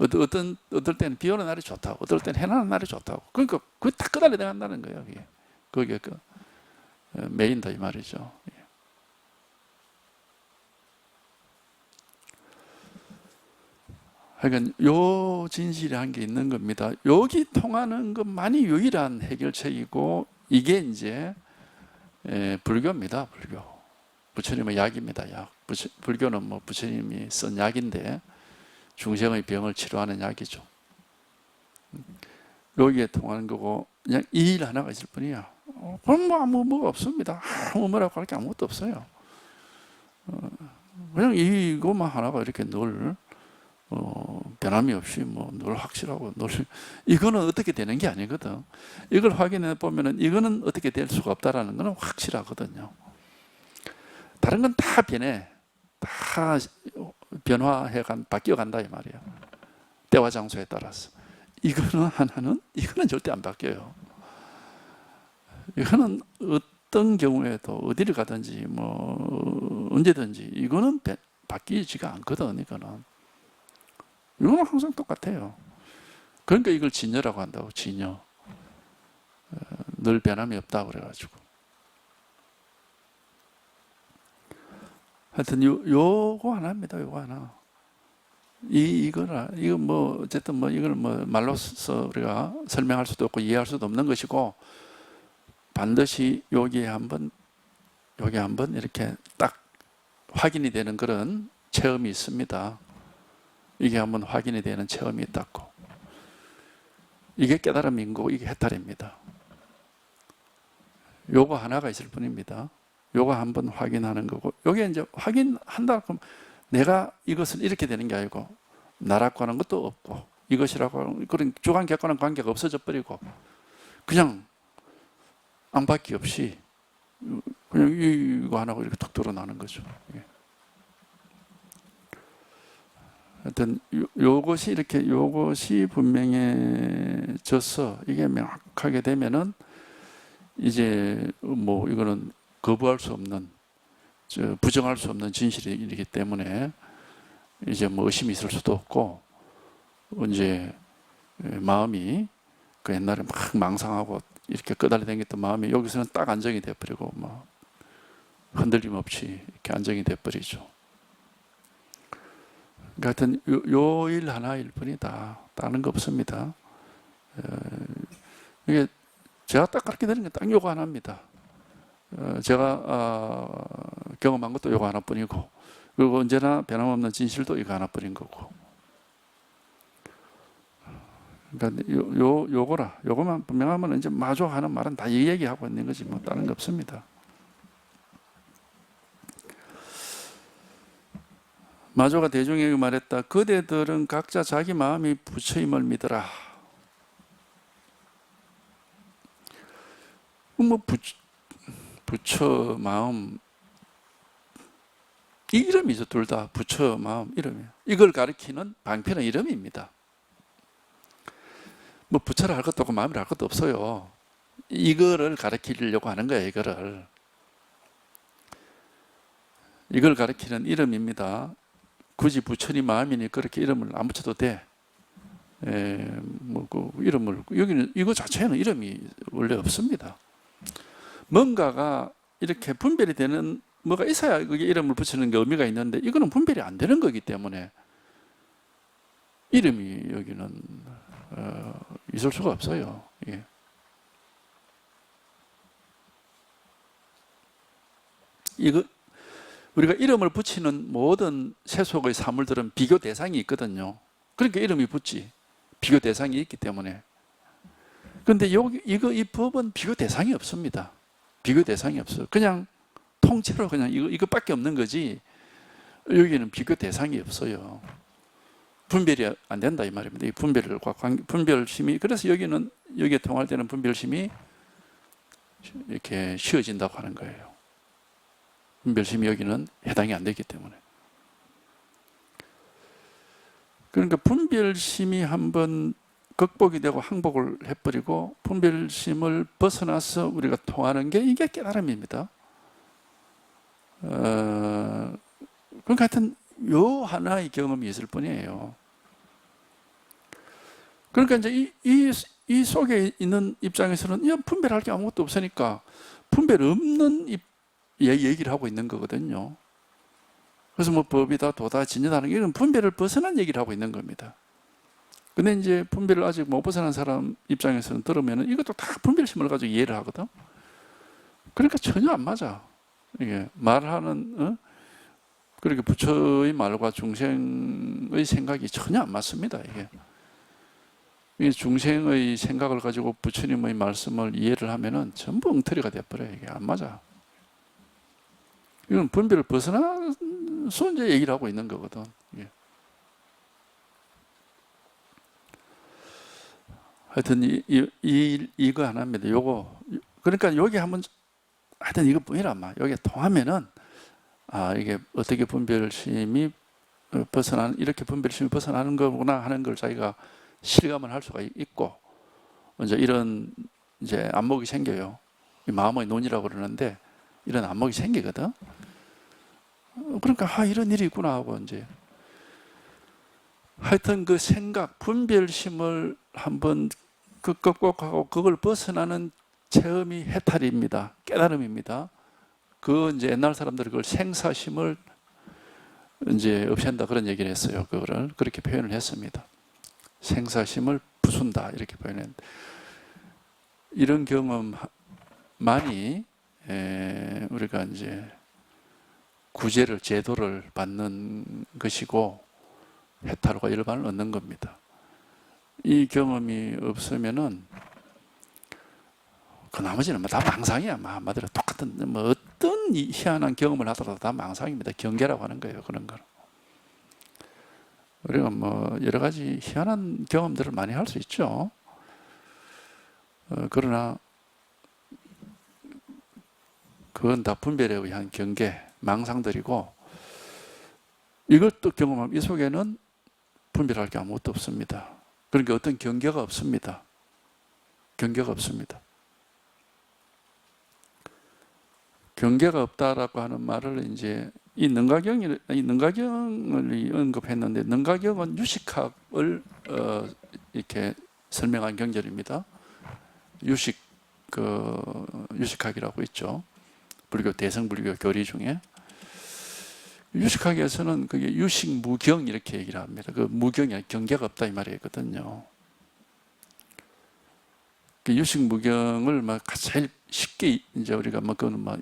어떨 때는 비 오는 날이 좋다고, 어떨 때는 해나는 날이 좋다고. 그러니까 그게 다 끄달려 댕긴다는 거예요. 그게 메인다 이 말이죠. 그러니까 요 진실이 한 게 있는 겁니다. 여기 통하는 것만이 유일한 해결책이고, 이게 이제 불교입니다. 불교. 부처님의 약입니다. 약. 불교는 뭐 부처님이 쓴 약인데 중생의 병을 치료하는 약이죠. 여기에 통하는 거고, 그냥 이 일 하나가 있을 뿐이야. 그럼 뭐 뭐가 없습니다. 아무 뭐라고 할 게 아무것도 없어요. 그냥 이것만 하나가 이렇게 늘 변함이 없이 늘 확실하고 이거는 어떻게 되는 게 아니거든. 이걸 확인해 보면은 이거는 어떻게 될 수가 없다라는 거는 확실하거든요. 다른 건 다 변해, 다 바뀌어 간다 이 말이야. 때와 장소에 따라서. 이거는 절대 안 바뀌어요. 이거는 어떤 경우에도 어디를 가든지 언제든지 이거는 바뀌지가 않거든. 이거는 항상 똑같아요. 그러니까 이걸 진여라고 한다고. 진여. 늘 변함이 없다고 그래가지고. 하여튼 요거 하나입니다. 요거 하나. 이거 어쨌든 이걸 말로써 우리가 설명할 수도 없고 이해할 수도 없는 것이고, 반드시 여기에 한번 이렇게 딱 확인이 되는 그런 체험이 있습니다. 이게 한번 확인이 되는 체험이 있다고. 이게 깨달음인 거고 이게 해탈입니다. 요거 하나가 있을 뿐입니다. 요거 한번 확인하는 거고, 요게 이제 확인한다 그러면 내가 이것을 이렇게 되는 게 아니고 나라고 하는 것도 없고 이것이라고 하는 그런 주관객과는 관계가 없어져 버리고 그냥 안팎이 없이 그냥 이거 하나고 이렇게 툭 드러나는 거죠. 하여튼 요것이 분명해져서 이게 명확하게 되면은 이제 이거는 거부할 수 없는 부정할 수 없는 진실이기 때문에 이제 뭐 의심이 있을 수도 없고, 이제 마음이 그 옛날에 막 망상하고 이렇게 끄달려 다녔던 마음이 여기서는 딱 안정이 돼버리고 막 흔들림 없이 이렇게 안정이 돼버리죠. 하여튼 요 일 하나일 뿐이다. 다른 거 없습니다. 이게 제가 딱 가르쳐 드리는 게 딱 요거 하나입니다. 제가 경험한 것도 요거 하나뿐이고, 그리고 언제나 변함없는 진실도 이거 하나뿐인 거고. 그러니까 요거만 분명하면 이제 마조하는 말은 다 이 얘기하고 있는 거지 뭐 다른 거 없습니다. 마조가 대중에게 말했다. 그대들은 각자 자기 마음이 부처임을 믿으라. 뭐 부처 마음, 이 이름이죠. 둘 다 부처 마음 이름이에요. 이걸 가리키는 방편의 이름입니다. 뭐 부처를 할 것도 없고 마음을 할 것도 없어요. 이거를 가리키려고 하는 거예요. 이걸 가리키는 이름입니다. 굳이 부처니 마음이니 그렇게 이름을 안 붙여도 돼. 이름을 여기는 이거 자체는 이름이 원래 없습니다. 뭔가가 이렇게 분별이 되는 뭐가 있어야 그게 이름을 붙이는 게 의미가 있는데, 이거는 분별이 안 되는 거기 때문에 이름이 여기는 있을 수가 없어요. 예. 이거 우리가 이름을 붙이는 모든 세속의 사물들은 비교 대상이 있거든요. 그러니까 이름이 붙지. 비교 대상이 있기 때문에. 그런데 이 법은 비교 대상이 없습니다. 비교 대상이 없어요. 그냥 통째로 그냥 이것밖에 없는 거지, 여기는 비교 대상이 없어요. 분별이 안 된다 이 말입니다. 이 분별심이, 그래서 여기에 통할 때는 분별심이 이렇게 쉬워진다고 하는 거예요. 분별심이 여기는 해당이 안 되기 때문에. 그러니까 분별심이 한번 극복이 되고 항복을 해버리고 분별심을 벗어나서 우리가 통하는 게 이게 깨달음입니다. 그러니까 하여튼 요 하나의 경험이 있을 뿐이에요. 그러니까 이제 이 속에 있는 입장에서는 분별할 게 아무것도 없으니까 분별 없는 얘기를 하고 있는 거거든요. 그래서 뭐 법이다, 도다, 진리다는 게 이런 분별을 벗어난 얘기를 하고 있는 겁니다. 근데 이제 분별을 아직 못 벗어난 사람 입장에서는 들으면 이것도 다 분별심을 가지고 이해를 하거든. 그러니까 전혀 안 맞아. 이게 말하는 그렇게 부처의 말과 중생의 생각이 전혀 안 맞습니다. 이게 중생의 생각을 가지고 부처님의 말씀을 이해를 하면은 전부 엉터리가 돼버려요. 이게 안 맞아. 이건 분별을 벗어나서 이제 얘기를 하고 있는 거거든. 하여튼 이거 하나입니다. 요거 그러니까 여기 한번 하여튼 이거 뿐이란 말. 여기 통하면은 이게 어떻게 분별심이 이렇게 분별심이 벗어나는 거구나 하는 걸 자기가 실감을 할 수가 있고, 이제 이런 이제 안목이 생겨요. 마음의 논이라고 그러는데 이런 안목이 생기거든. 그러니까 이런 일이 있구나 하고 이제 하여튼 그 생각, 분별심을 한번 극복하고 그걸 벗어나는 체험이 해탈입니다. 깨달음입니다. 이제 옛날 사람들이 그걸 생사심을 이제 없앤다 그런 얘기를 했어요. 그거를 그렇게 표현을 했습니다. 생사심을 부순다 이렇게 표현했는데, 이런 경험만이 우리가 이제 구제를, 제도를 받는 것이고 해탈과 열반을 얻는 겁니다. 이 경험이 없으면은 그 나머지는 다 망상이야. 한마디로 똑같은 어떤 희한한 경험을 하더라도 다 망상입니다. 경계라고 하는 거예요. 그런 거는 우리가 여러 가지 희한한 경험들을 많이 할 수 있죠. 그러나 그건 다 분별에 의한 경계, 망상들이고, 이것도 경험하면 이 속에는 분별할 게 아무것도 없습니다. 그러니까 어떤 경계가 없습니다. 경계가 없습니다. 경계가 없다라고 하는 말을 이제 이 능가경을 언급했는데, 능가경은 유식학을 이렇게 설명한 경전입니다. 유식학이라고 있죠. 불교 대성불교 교리 중에. 유식학에서는 그게 유식무경 이렇게 얘기를 합니다. 그 무경이 경계가 없다 이 말이거든요. 그 유식무경을 막 제일 쉽게 이제 우리가 뭐 그거는 막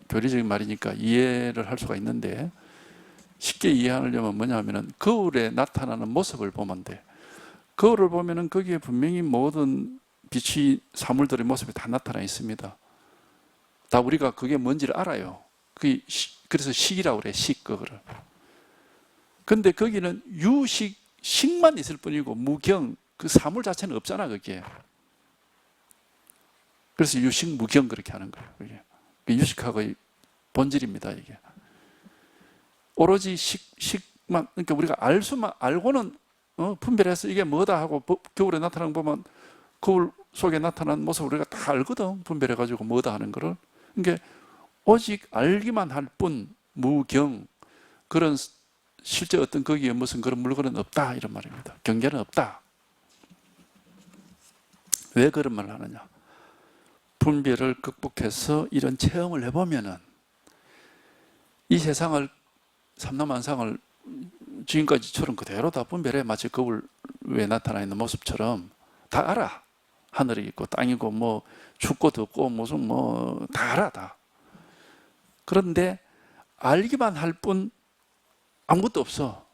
교리적인 말이니까 이해를 할 수가 있는데, 쉽게 이해하려면 뭐냐면은 거울에 나타나는 모습을 보면 돼. 거울을 보면은 거기에 분명히 모든 빛이 사물들의 모습이 다 나타나 있습니다. 다 우리가 그게 뭔지를 알아요. 그래서 식이라고 그래, 식, 그거를. 근데 거기는 식만 있을 뿐이고, 무경, 그 사물 자체는 없잖아, 거기에. 그래서 유식, 무경 그렇게 하는 거예요, 그게. 유식학의 본질입니다, 이게. 오로지 식만, 그러니까 우리가 알고는 분별해서 이게 뭐다 하고 겨울에 나타나는 거 보면 거울 속에 나타난 모습을 우리가 다 알거든, 분별해가지고 뭐다 하는 거를. 그러니까 오직 알기만 할 뿐, 무경, 그런 실제 어떤 거기에 무슨 그런 물건은 없다 이런 말입니다. 경계는 없다. 왜 그런 말을 하느냐? 분별을 극복해서 이런 체험을 해보면은 이 세상을, 삼라만상을 지금까지처럼 그대로 다 분별해. 마치 거울 위에 나타나 있는 모습처럼 다 알아. 하늘이 있고 땅이고 뭐 춥고 덥고 무슨 뭐 다 알아, 다. 그런데 알기만 할 뿐 아무것도 없어.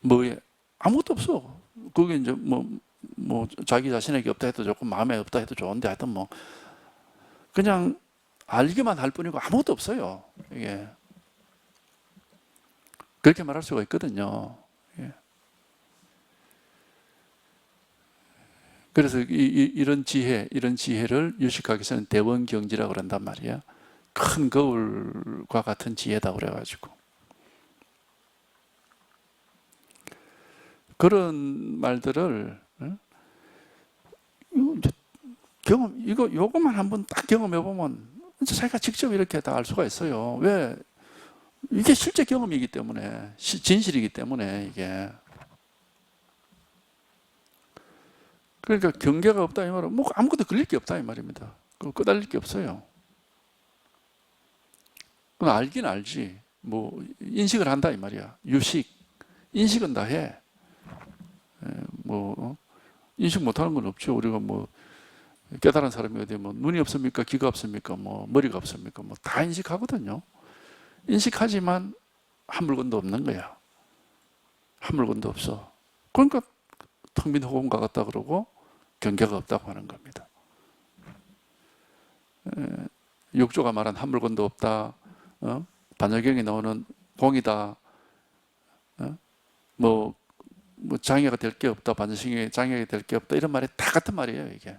뭐에 아무것도 없어. 그게 이제 뭐 자기 자신에게 없다 해도 좋고 마음에 없다 해도 좋은데, 하여튼 뭐 그냥 알기만 할 뿐이고 아무것도 없어요. 이게 그렇게 말할 수가 있거든요. 예. 그래서 이런 지혜를 유식학에서는 대원경지라고 그런단 말이에요. 큰 거울과 같은 지혜다 그래가지고. 그런 말들을 요것만 한번 딱 경험해 보면 자기가 직접 이렇게 다 알 수가 있어요. 왜? 이게 실제 경험이기 때문에, 진실이기 때문에. 이게 그러니까 경계가 없다 이 말은 뭐 아무것도 걸릴 게 없다 이 말입니다. 끄달릴 게 없어요. 그건 알긴 알지. 뭐 인식을 한다 이 말이야. 유식, 인식은 다 해. 인식 못하는 건 없죠. 우리가 뭐 깨달은 사람이 어디 뭐 눈이 없습니까? 귀가 없습니까? 뭐 머리가 없습니까? 뭐 다 인식하거든요. 인식하지만 한 물건도 없는 거야. 한 물건도 없어. 그러니까 텅 빈 호흡과 같다 그러고 경계가 없다고 하는 겁니다. 육조가 말한 한 물건도 없다. 반야경에 나오는 공이다. 뭐 장애가 될 게 없다. 반야경에 장애가 될 게 없다. 이런 말이 다 같은 말이에요, 이게.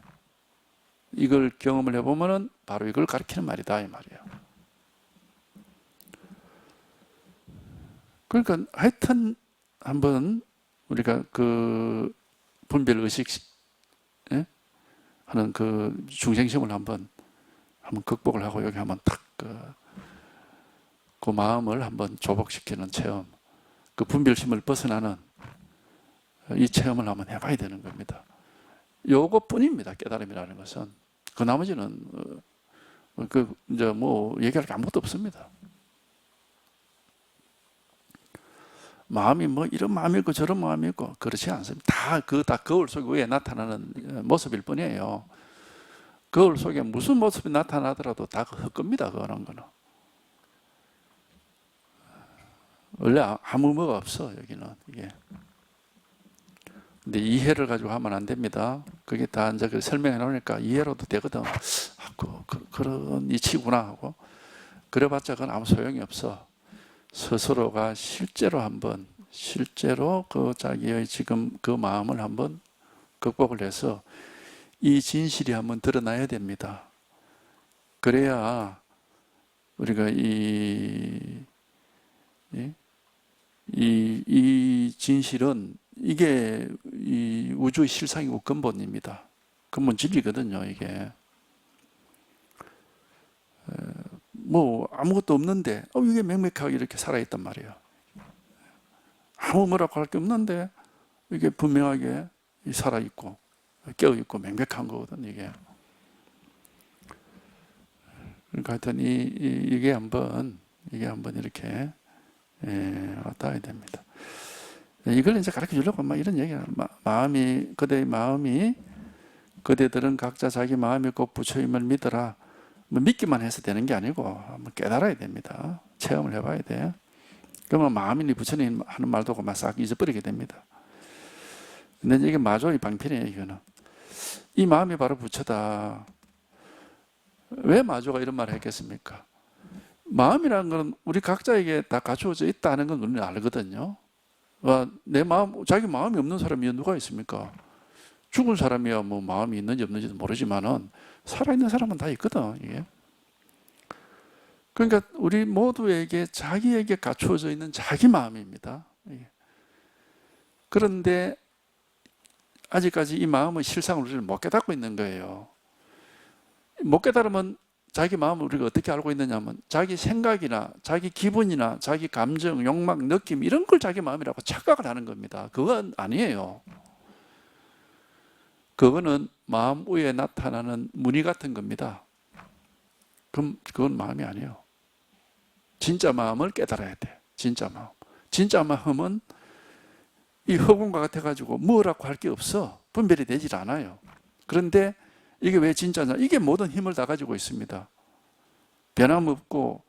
이걸 경험을 해보면은 바로 이걸 가리키는 말이다, 이 말이에요. 그러니까 하여튼 한번 우리가 그 분별 의식 하는 그 중생심을 한번 극복을 하고 여기 한번 딱 그 마음을 한번 조복시키는 체험, 그 분별심을 벗어나는 이 체험을 한번 해봐야 되는 겁니다. 요것뿐입니다. 깨달음이라는 것은. 그 나머지는 이제 뭐 얘기할 게 아무것도 없습니다. 마음이 뭐 이런 마음이 있고 저런 마음이 있고 그렇지 않습니다. 다 거울 속 위에 나타나는 모습일 뿐이에요. 거울 속에 무슨 모습이 나타나더라도 다 헛겁니다. 그런 거는. 원래 아무 뭐가 없어, 여기는. 이게. 근데 이해를 가지고 하면 안 됩니다. 그게 다 이제 설명해 놓으니까 이해로도 되거든. 그런 이치구나 하고. 그래봤자 그건 아무 소용이 없어. 스스로가 실제로 그 자기의 지금 그 마음을 한번 극복을 해서 이 진실이 한번 드러나야 됩니다. 그래야 우리가 이 진실은 이게 이 우주의 실상이고 근본입니다. 근본 진리거든요, 이게. 뭐 아무것도 없는데 이게 맹맥하게 이렇게 살아있단 말이에요. 아무 뭐라고 할 게 없는데 이게 분명하게 살아있고 깨어있고 맹백한 거거든 이게. 그러니까 하여튼 이게 한번 이렇게 왔다 가야 됩니다. 이걸 이제 가르쳐 주려고 막 이런 얘기야. 그대의 마음이 그대들은 각자 자기 마음이 곧 부처임을 믿어라. 뭐 믿기만 해서 되는 게 아니고 한번 깨달아야 됩니다. 체험을 해봐야 돼. 그러면 마음이니 부처님 하는 말도 막 싹 잊어버리게 됩니다. 근데 이게 마조의 방편이에요. 이거는 이 마음이 바로 부처다. 왜 마조가 이런 말을 했겠습니까? 마음이라는 건 우리 각자에게 다 갖추어져 있다는 건 우리는 알거든요. 내 마음, 자기 마음이 없는 사람이 누가 있습니까? 죽은 사람이야 뭐 마음이 있는지 없는지도 모르지만은 살아있는 사람은 다 있거든. 이게. 그러니까 우리 모두에게 자기에게 갖추어져 있는 자기 마음입니다. 그런데 아직까지 이 마음의 실상을 우리는 못 깨닫고 있는 거예요. 못 깨달으면 자기 마음을 우리가 어떻게 알고 있느냐면 자기 생각이나 자기 기분이나 자기 감정, 욕망, 느낌 이런 걸 자기 마음이라고 착각을 하는 겁니다. 그건 아니에요. 그거는 마음 위에 나타나는 무늬 같은 겁니다. 그럼 그건 마음이 아니에요. 진짜 마음을 깨달아야 돼. 진짜 마음. 진짜 마음은 이 허공과 같아가지고 뭐라고 할 게 없어. 분별이 되질 않아요. 그런데 이게 왜 진짜냐? 이게 모든 힘을 다 가지고 있습니다. 변함없고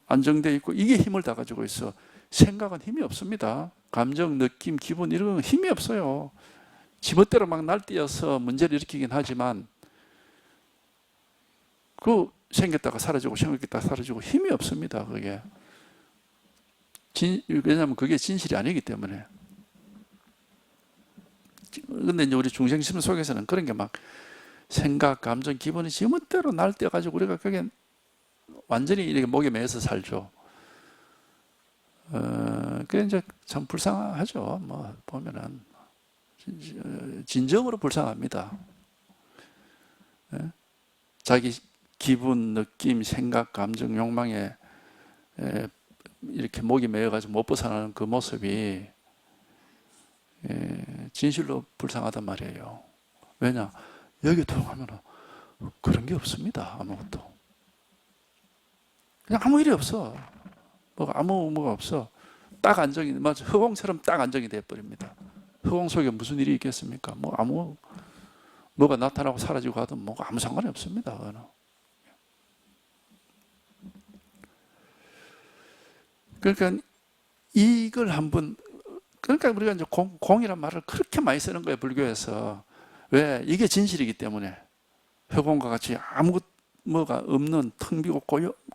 안정되어 있고 이게 힘을 다 가지고 있어. 생각은 힘이 없습니다. 감정, 느낌, 기분 이런 건 힘이 없어요. 지멋대로 막 날뛰어서 문제를 일으키긴 하지만 그 생겼다가 사라지고 생겼다가 사라지고 힘이 없습니다. 그게 왜냐하면 그게 진실이 아니기 때문에. 근데 이제 우리 중생심 속에서는 그런 게 막 생각, 감정, 기분이 지멋대로 날뛰어가지고 우리가 그게 완전히 이렇게 목에 매여서 살죠. 그게 이제 참 불쌍하죠. 뭐 보면은 진정으로 불쌍합니다. 자기 기분, 느낌, 생각, 감정, 욕망에 이렇게 목이 매여가지고 못 벗어나는 그 모습이 진실로 불쌍하단 말이에요. 왜냐? 여기 들어가면 그런 게 없습니다. 아무것도. 그냥 아무 일이 없어. 뭐가 없어. 딱 안정이, 맞아. 허공처럼 딱 안정이 돼버립니다. 허공 속에 무슨 일이 있겠습니까? 뭐가 나타나고 사라지고 하든 뭐가 아무 상관이 없습니다. 그거는. 그러니까 이걸 한번, 그러니까 우리가 이제 공이란 말을 그렇게 많이 쓰는 거예요, 불교에서. 왜? 이게 진실이기 때문에. 허공과 같이 뭐가 없는 텅 비고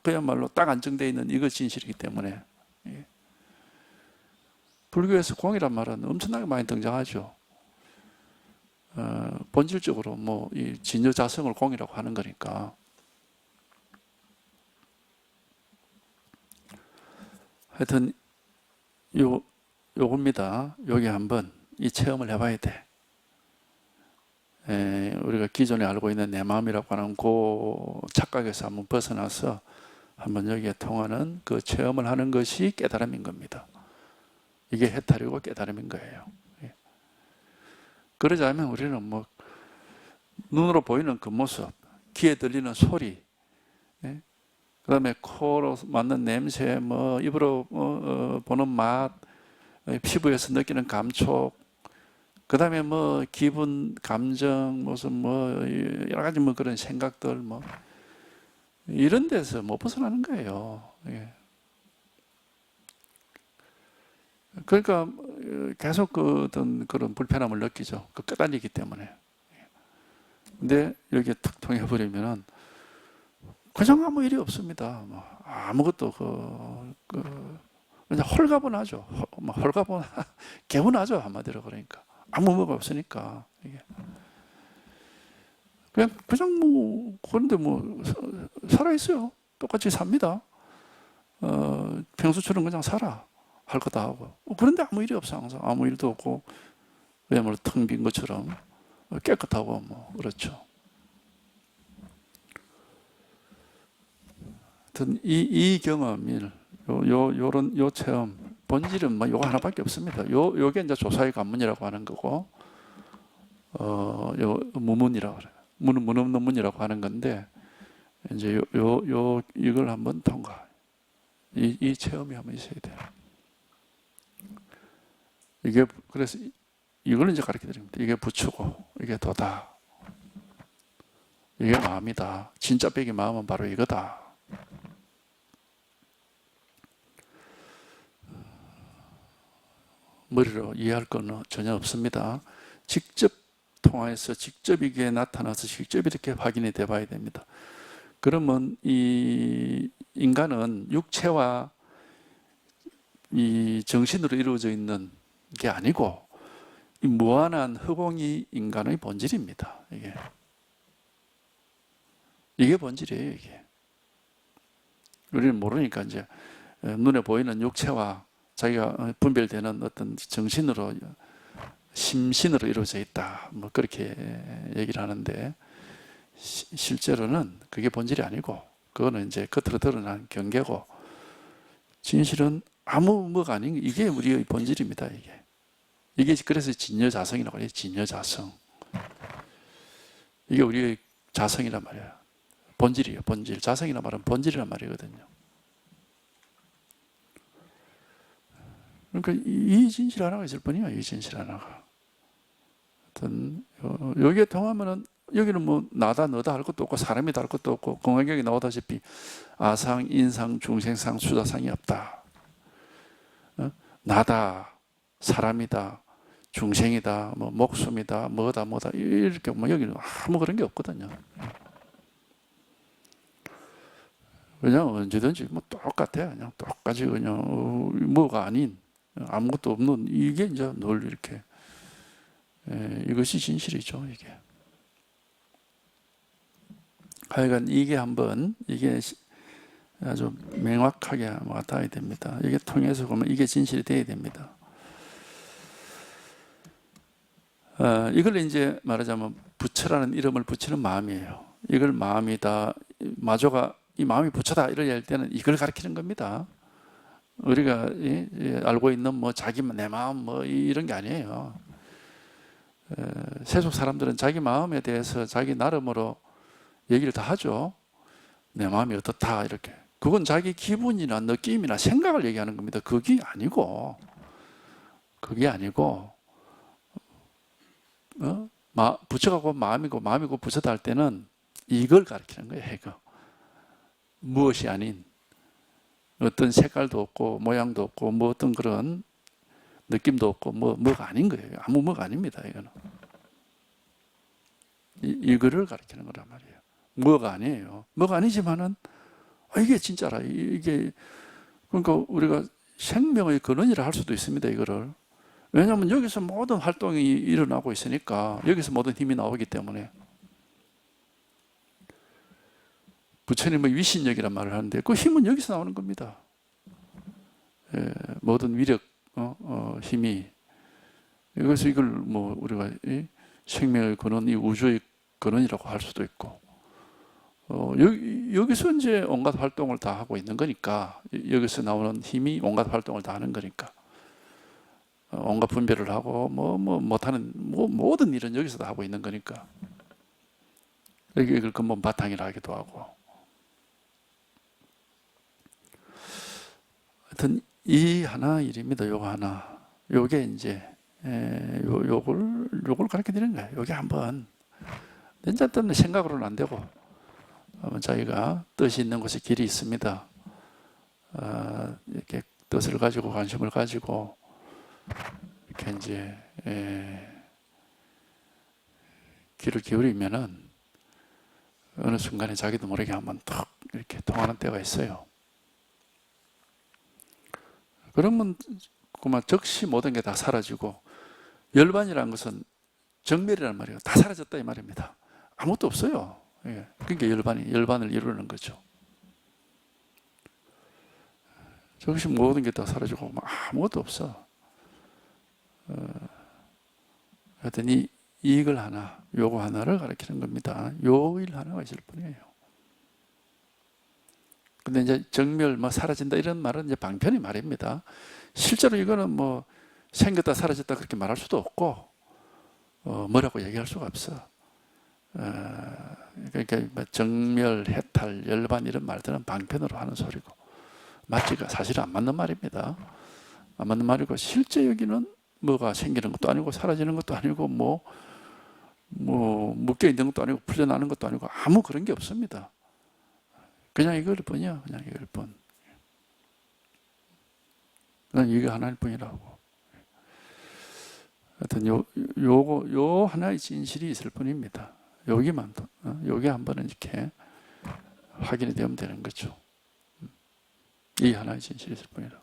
그야말로 딱 안정되어 있는 이거 진실이기 때문에. 불교에서 공이란 말은 엄청나게 많이 등장하죠. 본질적으로 이 진여자성을 공이라고 하는 거니까. 하여튼 요겁니다. 여기 한번 이 체험을 해봐야 돼. 우리가 기존에 알고 있는 내 마음이라고 하는 그 착각에서 한번 벗어나서 한번 여기에 통하는 그 체험을 하는 것이 깨달음인 겁니다. 이게 해탈이고 깨달음인 거예요. 그러자면 우리는 눈으로 보이는 그 모습, 귀에 들리는 소리, 그 다음에 코로 맡는 냄새, 입으로 보는 맛, 피부에서 느끼는 감촉, 그 다음에 기분, 감정, 무슨 여러 가지 그런 생각들, 이런 데서 못 벗어나는 거예요. 그러니까 계속 그런 불편함을 느끼죠. 그 끄달리기 때문에. 근데 여기에 탁 통해버리면은 그냥 아무 일이 없습니다. 아무것도 그냥 홀가분하죠. 개운하죠. 한마디로 그러니까. 아무 뭐가 없으니까. 이게. 그냥 그런데 살아있어요. 똑같이 삽니다. 평소처럼 그냥 살아. 할 거 다 하고. 그런데 아무 일이 없어, 항상. 아무 일도 없고, 그야말로 텅 빈 것처럼 깨끗하고, 그렇죠. 하여튼 이 경험을 요런 체험 본질은 뭐 요거 하나밖에 없습니다. 요게 이제 조사의 관문이라고 하는 거고, 요 무문이라고 그래요. 문 없는 문이라고 하는 건데, 이제 이걸 한번 통과. 이 체험이 한번 있어야 돼요. 이게 그래서 이걸 이제 가르쳐 드립니다. 이게 부추고 이게 도다. 이게 마음이다. 진짜 백이 마음은 바로 이거다. 머리로 이해할 건 전혀 없습니다. 직접 통화해서 직접 이게 나타나서 직접 이렇게 확인이 돼 봐야 됩니다. 그러면 이 인간은 육체와 이 정신으로 이루어져 있는 게 아니고 이 무한한 허공이 인간의 본질입니다. 이게 본질이에요. 이게 우리는 모르니까 이제 눈에 보이는 육체와 자기가 분별되는 어떤 정신으로 심신으로 이루어져 있다. 뭐 그렇게 얘기를 하는데 실제로는 그게 본질이 아니고 그거는 이제 겉으로 드러난 경계고 진실은 아무 뭐가 아닌 이게 우리의 본질입니다. 이게 그래서 진여자성이라고 해요. 진여자성. 이게 우리의 자성이란 말이에요. 본질이에요. 본질. 자성이란 말은 본질이란 말이거든요. 그러니까 이 진실 하나가 있을 뿐이야. 이 진실 하나가. 하여튼 여기에 통하면은 여기는 뭐 나다 너다 할 것도 없고 사람이다 할 것도 없고 공학경에 나오다시피 아상, 인상, 중생상, 수다상이 없다. 나다, 사람이다, 중생이다, 뭐 목숨이다, 뭐다 이렇게 뭐 여기는 아무 그런 게 없거든요. 그냥 언제든지 뭐 똑같아. 그냥 똑같이 그냥 뭐가 아닌 아무것도 없는 이게 이제 늘 이렇게 이것이 진실이죠. 이게. 하여간 이게 한번 이게 아주 명확하게 와닿아야 됩니다. 이게 통해서 보면 이게 진실이 돼야 됩니다. 이걸 이제 말하자면 부처라는 이름을 붙이는 마음이에요. 이걸 마음이다. 마조가 이 마음이 부처다 이렇게 할 때는 이걸 가르치는 겁니다. 우리가 알고 있는 뭐 자기 내 마음 뭐 이런 게 아니에요. 세속 사람들은 자기 마음에 대해서 자기 나름으로 얘기를 다 하죠. 내 마음이 어떻다 이렇게. 그건 자기 기분이나 느낌이나 생각을 얘기하는 겁니다. 그게 아니고 부처가 마음이고 마음이고 부처다 할 때는 이걸 가르치는 거예요. 이거. 무엇이 아닌 어떤 색깔도 없고 모양도 없고 뭐 어떤 그런 느낌도 없고 뭐가 아닌 거예요. 아무 뭐가 아닙니다. 이거는 이거를 가르치는 거란 말이에요. 뭐가 아니에요. 뭐가 아니지만은 이게 진짜라. 이게 그러니까 우리가 생명의 근원이라 할 수도 있습니다. 이거를. 왜냐하면 여기서 모든 활동이 일어나고 있으니까 여기서 모든 힘이 나오기 때문에 부처님의 위신력이란 말을 하는데 그 힘은 여기서 나오는 겁니다. 모든 위력, 힘이 그래서 이걸 뭐 우리가 생명의 근원, 이 우주의 근원이라고 할 수도 있고 여기서 이제 온갖 활동을 다 하고 있는 거니까 여기서 나오는 힘이 온갖 활동을 다 하는 거니까 온갖 분별을 하고 뭐 못하는 모든 일은 여기서 다 하고 있는 거니까 이걸 근본 바탕이라 하기도 하고 하여튼 이 하나 일입니다. 요거 하나 요게 이제 요걸 가르쳐 드리는 거예요. 요게 한번 진짜 때문에 생각으로는 안 되고 자기가 뜻이 있는 곳에 길이 있습니다. 이렇게 뜻을 가지고 관심을 가지고 이렇게 이제 귀를 기울이면은 어느 순간에 자기도 모르게 한번 탁 이렇게 통하는 때가 있어요. 그러면 그만 즉시 모든 게 다 사라지고 열반이라는 것은 정멸이란 말이에요. 다 사라졌다 이 말입니다. 아무것도 없어요. 그러니까 열반을 이루는 거죠. 즉시 모든 게 다 사라지고 아무것도 없어. 하여튼 이걸 하나, 요거 하나를 가르치는 겁니다. 요 일 하나가 있을 뿐이에요. 근데 이제 정멸 뭐 사라진다 이런 말은 이제 방편의 말입니다. 실제로 이거는 뭐 생겼다 사라졌다 그렇게 말할 수도 없고 뭐라고 얘기할 수가 없어. 그러니까 뭐 정멸, 해탈, 열반 이런 말들은 방편으로 하는 소리고 맞지가 사실 안 맞는 말입니다. 안 맞는 말이고 실제 여기는 뭐가 생기는 것도 아니고 사라지는 것도 아니고 뭐 묶여 있는 것도 아니고 풀려나는 것도 아니고 아무 그런 게 없습니다. 그냥 이걸 뿐이야. 그냥 이걸 뿐. 그냥 이거 하나일 뿐이라고. 하여튼 요 하나의 진실이 있을 뿐입니다. 여기만, 여기 한 번은 이렇게 확인이 되면 되는 거죠. 이 하나의 진실이 있을 뿐이라고.